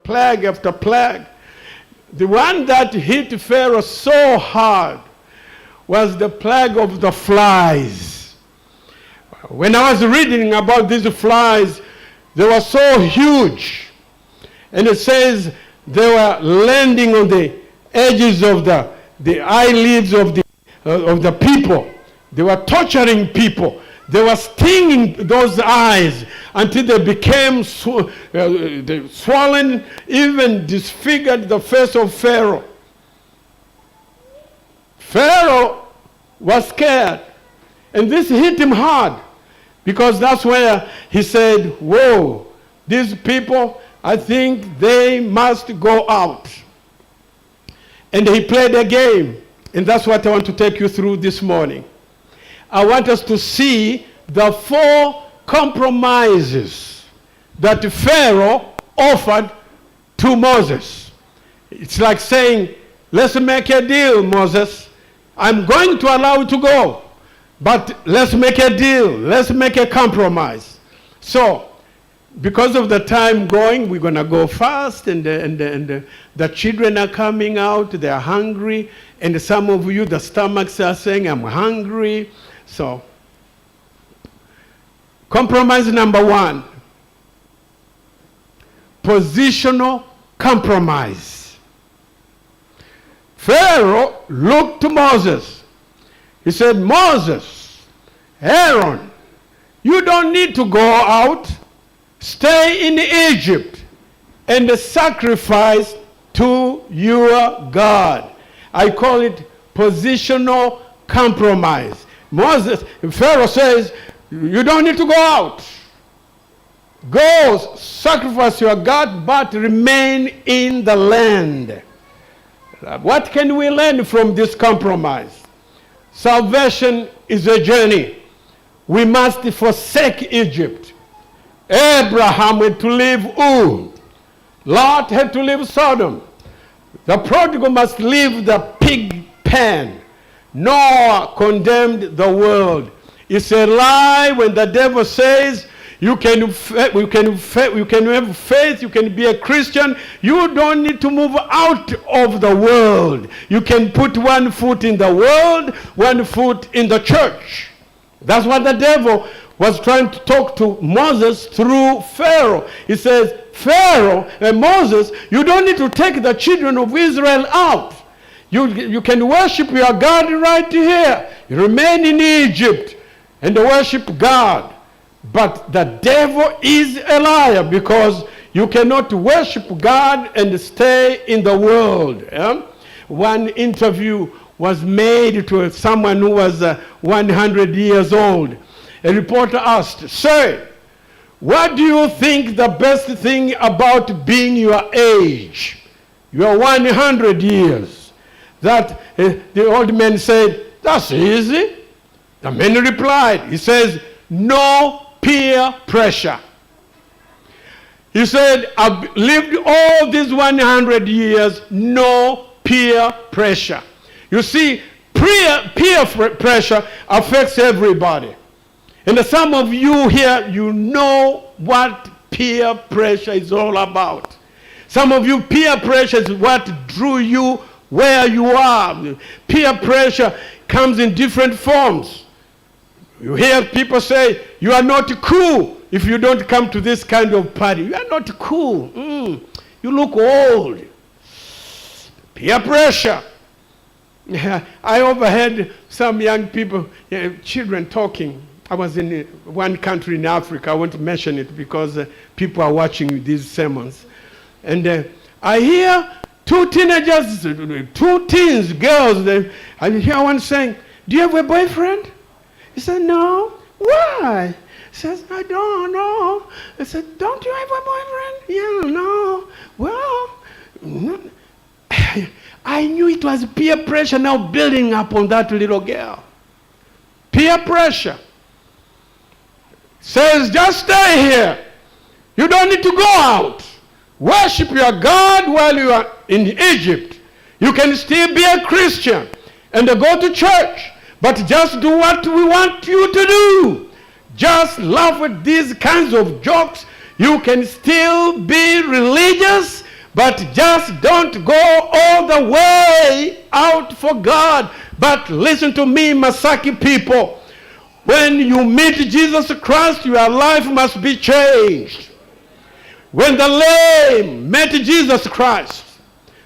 plague after plague. The one that hit Pharaoh so hard was the plague of the flies. When I was reading about these flies, they were so huge. And it says they were landing on the edges of the eyelids of the people. They were torturing people. They were stinging those eyes until they became swollen, even disfigured the face of Pharaoh. Pharaoh was scared. And this hit him hard, because that's where he said, whoa, these people, I think they must go out. And he played a game. And that's what I want to take you through this morning. I want us to see the 4 compromises that Pharaoh offered to Moses. It's like saying, let's make a deal, Moses. I'm going to allow you to go, but let's make a deal. Let's make a compromise. So, because of the time going, we're going to go fast, and the children are coming out. They're hungry, and some of you, the stomachs are saying, I'm hungry. So, compromise number 1, positional compromise. Pharaoh looked to Moses. He said, Moses, Aaron, you don't need to go out. Stay in Egypt and sacrifice to your God. I call it positional compromise. Pharaoh says, you don't need to go out. Go sacrifice your God, but remain in the land. What can we learn from this compromise? Salvation is a journey. We must forsake Egypt. Abraham had to leave Ur. Lot had to leave Sodom. The prodigal must leave the pig pen. Noah condemned the world. It's a lie when the devil says you can have faith, you can be a Christian. You don't need to move out of the world. You can put one foot in the world, one foot in the church. That's what the devil was trying to talk to Moses through Pharaoh. He says, Pharaoh and Moses, you don't need to take the children of Israel out. You can worship your God right here. You remain in Egypt and worship God. But the devil is a liar, because you cannot worship God and stay in the world. One interview was made to someone who was 100 years old. A reporter asked, Sir, what do you think the best thing about being your age? You are 100 years. That the old man said, that's easy. The man replied, he says, no peer pressure. He said, I've lived all these 100 years, no peer pressure. You see, peer pressure affects everybody. And some of you here, you know what peer pressure is all about. Some of you, peer pressure is what drew you where you are. Peer pressure comes in different forms. You hear people say, you are not cool if you don't come to this kind of party. You are not cool. You look old. Peer pressure. I overheard some young people, children talking. I was in one country in Africa. I want to mention it because people are watching these sermons. And I hear 2 teenagers, 2 teens, girls, I hear one saying, do you have a boyfriend? He said, no. Why? He says, I don't know. I said, don't you have a boyfriend? Yeah, no. Well, I knew it was peer pressure now building up on that little girl. Peer pressure. Says, just stay here. You don't need to go out. Worship your God while you are in Egypt. You can still be a Christian and go to church. But just do what we want you to do. Just laugh at these kinds of jokes. You can still be religious, But just don't go all the way out for God. But listen to me, Masaki people. When you meet Jesus Christ, your life must be changed. When the lame met Jesus Christ,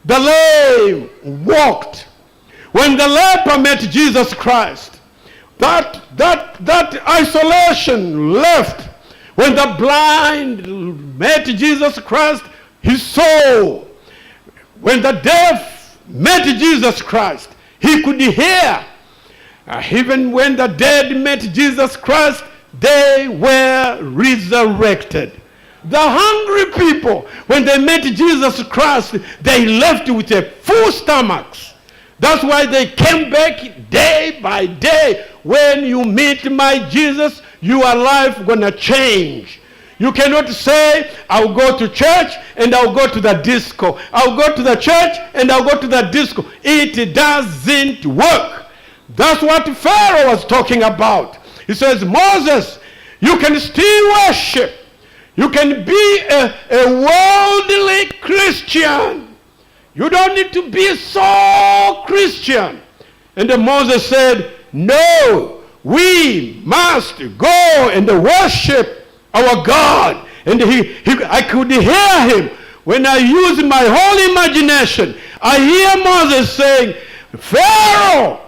the lame walked. When the leper met Jesus Christ, that isolation left. When the blind met Jesus Christ, he saw. When the deaf met Jesus Christ, he could hear. Even when the dead met Jesus Christ, they were resurrected. The hungry people, when they met Jesus Christ, they left with a full stomachs. That's why they came back day by day. When you meet my Jesus, your life gonna change. You cannot say, I'll go to church and I'll go to the disco. I'll go to the church and I'll go to the disco. It doesn't work. That's what Pharaoh was talking about. He says, Moses, you can still worship. You can be a worldly Christian. You don't need to be so Christian. And then Moses said, no, we must go and worship our God. And I could hear him. When I use my whole imagination, I hear Moses saying, Pharaoh,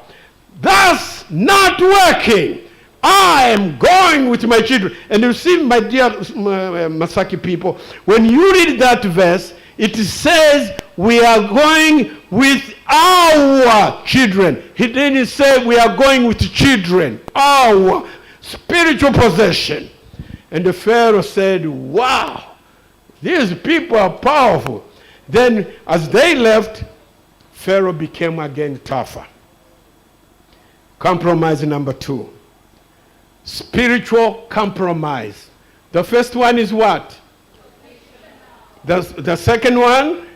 that's not working. I am going with my children. And you see, my dear Masaki people, when you read that verse, it says we are going with our children. He didn't say we are going with children. Our spiritual possession. And the Pharaoh said, wow, these people are powerful. Then as they left, Pharaoh became again tougher. Compromise number 2. Spiritual compromise. The first one is what? The second one?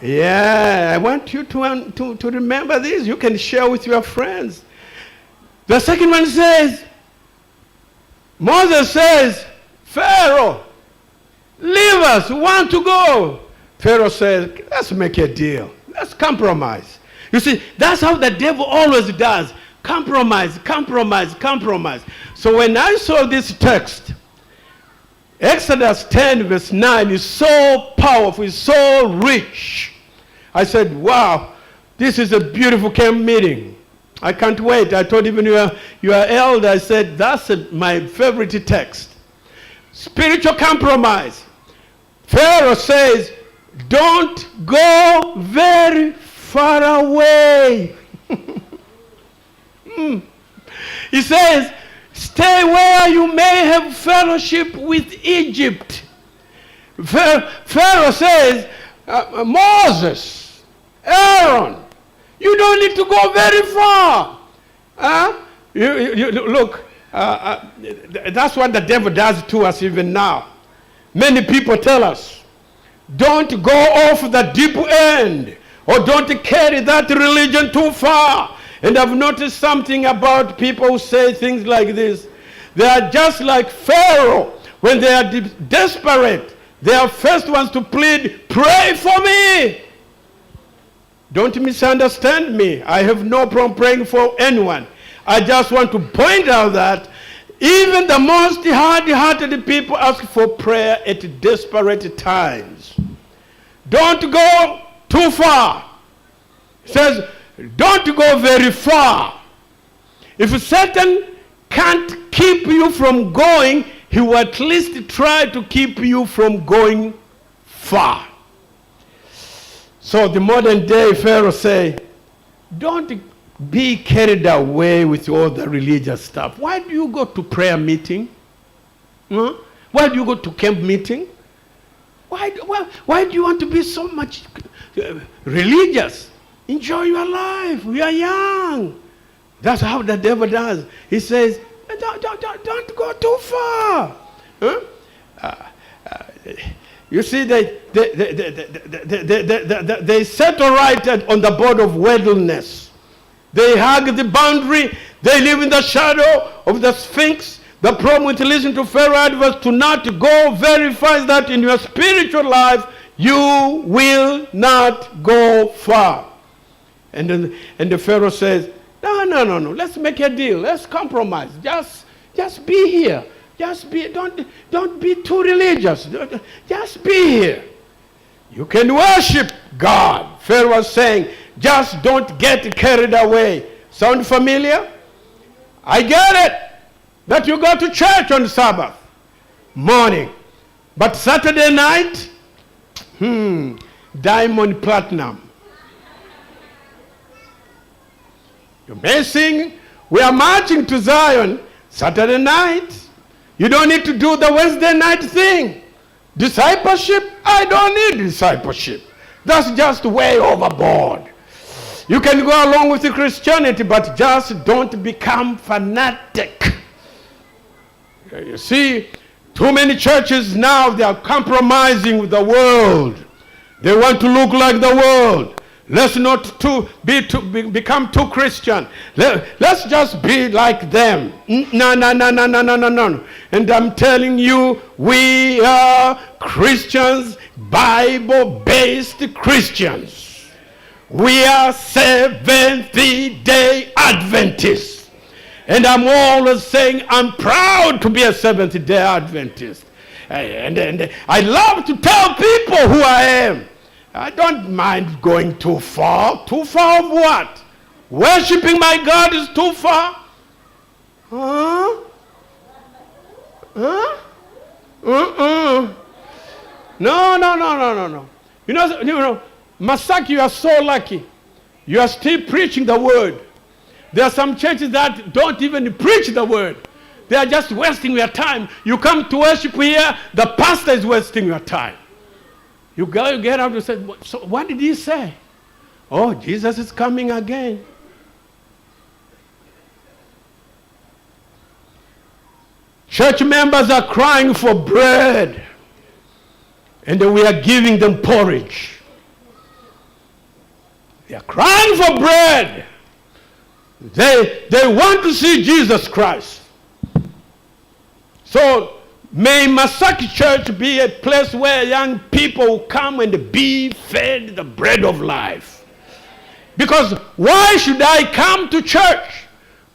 Yeah, I want you to remember this. You can share with your friends. The second one says, Moses says, Pharaoh, leave us, we want to go. Pharaoh says, let's make a deal. Let's compromise. You see, that's how the devil always does. Compromise, compromise, compromise. So when I saw this text, Exodus 10 verse 9 is so powerful, it's so rich. I said, wow, this is a beautiful camp meeting. I can't wait. I told even your elder, I said, that's my favorite text. Spiritual compromise. Pharaoh says, don't go very far away. He says, stay where you may have fellowship with Egypt. Pharaoh says, Moses, Aaron, you don't need to go very far. Look, that's what the devil does to us even now. Many people tell us, don't go off the deep end, or don't carry that religion too far. And I've noticed something about people who say things like this. They are just like Pharaoh. When they are desperate, they are first ones to plead, pray for me. Don't misunderstand me. I have no problem praying for anyone. I just want to point out that even the most hard-hearted people ask for prayer at desperate times. Don't go too far. It says, don't go very far. If Satan can't keep you from going, he will at least try to keep you from going far. So the modern day Pharaoh say, don't be carried away with all the religious stuff. Why do you go to prayer meeting? Why do you go to camp meeting? Why do you want to be so much religious? Enjoy your life. We are young. That's how the devil does. He says, don't go too far. You see, they settle right on the board of wilderness. They hug the boundary. They live in the shadow of the Sphinx. The problem with listening to Pharaoh was to not go very fast, that in your spiritual life You will not go far. And the Pharaoh says, no. Let's make a deal. Let's compromise. Just be here. Don't be too religious. Just be here. You can worship God. Pharaoh was saying, just don't get carried away. Sound familiar? I get it. That you go to church on Sabbath morning. But Saturday night, diamond platinum. You may sing, we are marching to Zion Saturday night. You don't need to do the Wednesday night thing. Discipleship? I don't need discipleship. That's just way overboard. You can go along with the Christianity, but just don't become fanatic. You see, too many churches now, they are compromising with the world. They want to look like the world. Let's not become too Christian. Let's just be like them. No. And I'm telling you, we are Christians, Bible-based Christians. We are Seventh-day Adventists. And I'm always saying I'm proud to be a Seventh-day Adventist. And I love to tell people who I am. I don't mind going too far. Too far of what? Worshipping my God is too far? No. You know, Masaki, you are so lucky. You are still preaching the word. There are some churches that don't even preach the word. They are just wasting their time. You come to worship here, the pastor is wasting your time. You get out and say, so what did he say? Oh, Jesus is coming again. Church members are crying for bread, and we are giving them porridge. They are crying for bread. They want to see Jesus Christ. So may Masaki Church be a place where young people come and be fed the bread of life. Because why should I come to church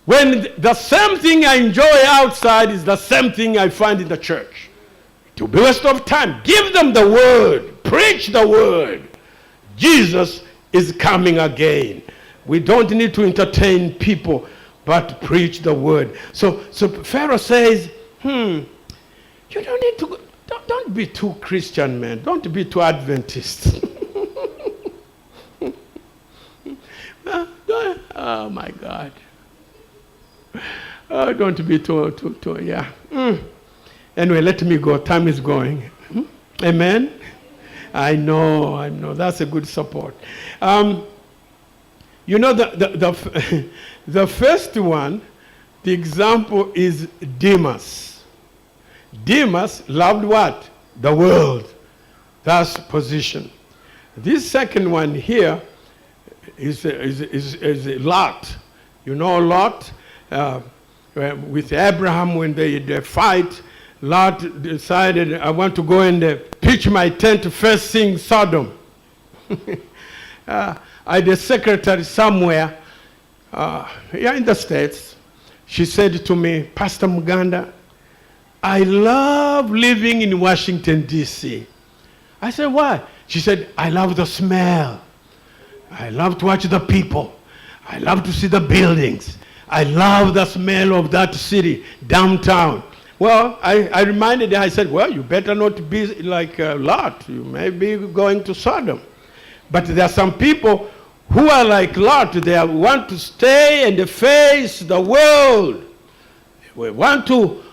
when the same thing I enjoy outside is the same thing I find in the church? It will be a waste of time. Give them the word. Preach the word. Jesus is coming again. We don't need to entertain people, but preach the word. So Pharaoh says, you don't need to, don't be too Christian, man. Don't be too Adventist. Oh, my God. Oh, don't be too, yeah. Anyway, let me go. Time is going. Amen? I know. That's a good support. You know, the first one, the example is Demas. Demas loved what? The world. That's position. This second one here is Lot. You know Lot? With Abraham, when they fight, Lot decided, I want to go and pitch my tent first thing Sodom. I had a secretary somewhere here in the States. She said to me, Pastor Muganda, I love living in Washington, D.C. I said, why? She said, I love the smell. I love to watch the people. I love to see the buildings. I love the smell of that city, downtown. Well, I reminded her, I said, well, you better not be like Lot. You may be going to Sodom. But there are some people who are like Lot. They want to stay and face the world. We want to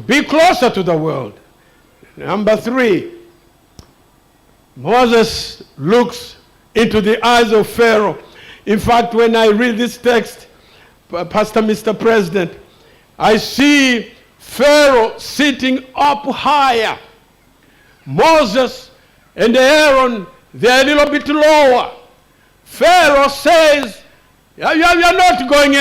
be closer to the world. Number 3, Moses looks into the eyes of Pharaoh. In fact, when I read this text, Pastor Mr. President, I see Pharaoh sitting up higher. Moses and Aaron, they're a little bit lower. Pharaoh says, you're not going